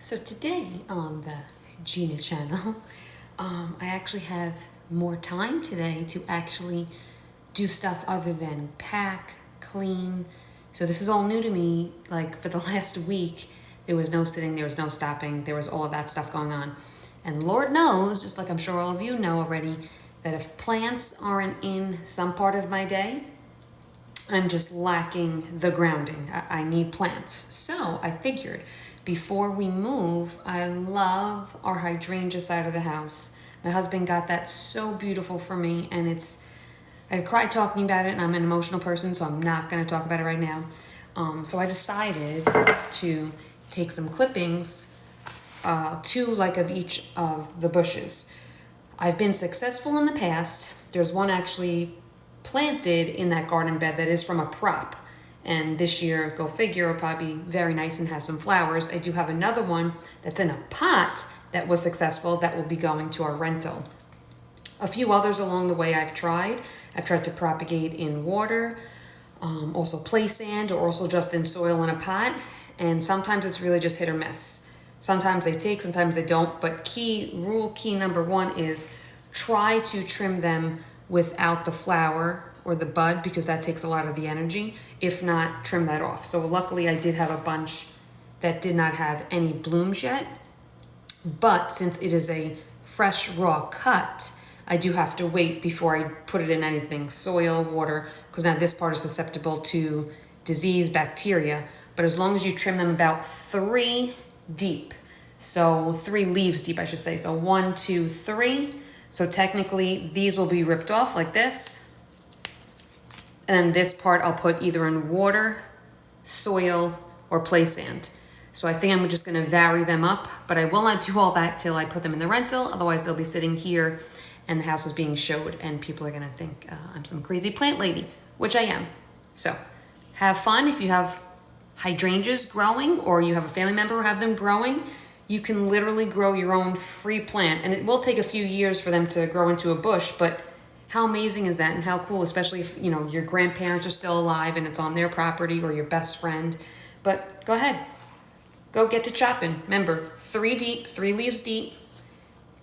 So today on the Gina channel, I actually have more time today to actually do stuff other than pack, clean. So this is all new to me. Like for the last week, there was no sitting, there was no stopping, there was all of that stuff going on. And Lord knows, just like I'm sure all of you know already, that if plants aren't in some part of my day, I'm just lacking the grounding. I need plants. So I figured before we move, I love our hydrangea side of the house. My husband got that so beautiful for me, and I cried talking about it, and I'm an emotional person, so I'm not going to talk about it right now. So I decided to take some clippings, two like of each of the bushes. I've been successful in the past. There's one actually planted in that garden bed that is from a prop, and this year, go figure, will probably be very nice and have some flowers. I do have another one that's in a pot that was successful that will be going to our rental. A few others along the way I've tried to propagate in water, also play sand, or also just in soil in a pot, and sometimes it's really just hit or miss. Sometimes they take, sometimes they don't, but key number one is try to trim them without the flower or the bud, because that takes a lot of the energy. If not, trim that off. So luckily I did have a bunch that did not have any blooms yet, but since it is a fresh raw cut, I do have to wait before I put it in anything, soil, water, because now this part is susceptible to disease, bacteria. But as long as you trim them about 3 deep, so 3 leaves deep, I should say. So 1, 2, 3. So technically these will be ripped off like this. And then this part I'll put either in water, soil, or play sand. So I think I'm just gonna vary them up, but I will not do all that till I put them in the rental. Otherwise they'll be sitting here and the house is being showed and people are gonna think I'm some crazy plant lady, which I am. So have fun. If you have hydrangeas growing or you have a family member who have them growing, you can literally grow your own free plant, and it will take a few years for them to grow into a bush, but how amazing is that, and how cool, especially if your grandparents are still alive and it's on their property, or your best friend. But go ahead, go get to chopping. Remember, 3 deep, 3 leaves deep.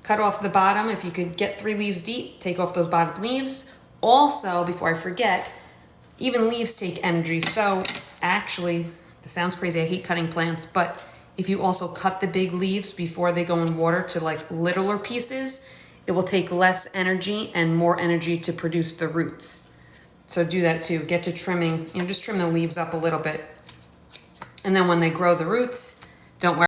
Cut off the bottom. If you could get 3 leaves deep, take off those bottom leaves. Also, before I forget, even leaves take energy. So actually, this sounds crazy, I hate cutting plants, but if you also cut the big leaves before they go in water to like littler pieces, it will take less energy and more energy to produce the roots. So do that too. Get to trimming, just trim the leaves up a little bit. And then when they grow the roots, don't worry.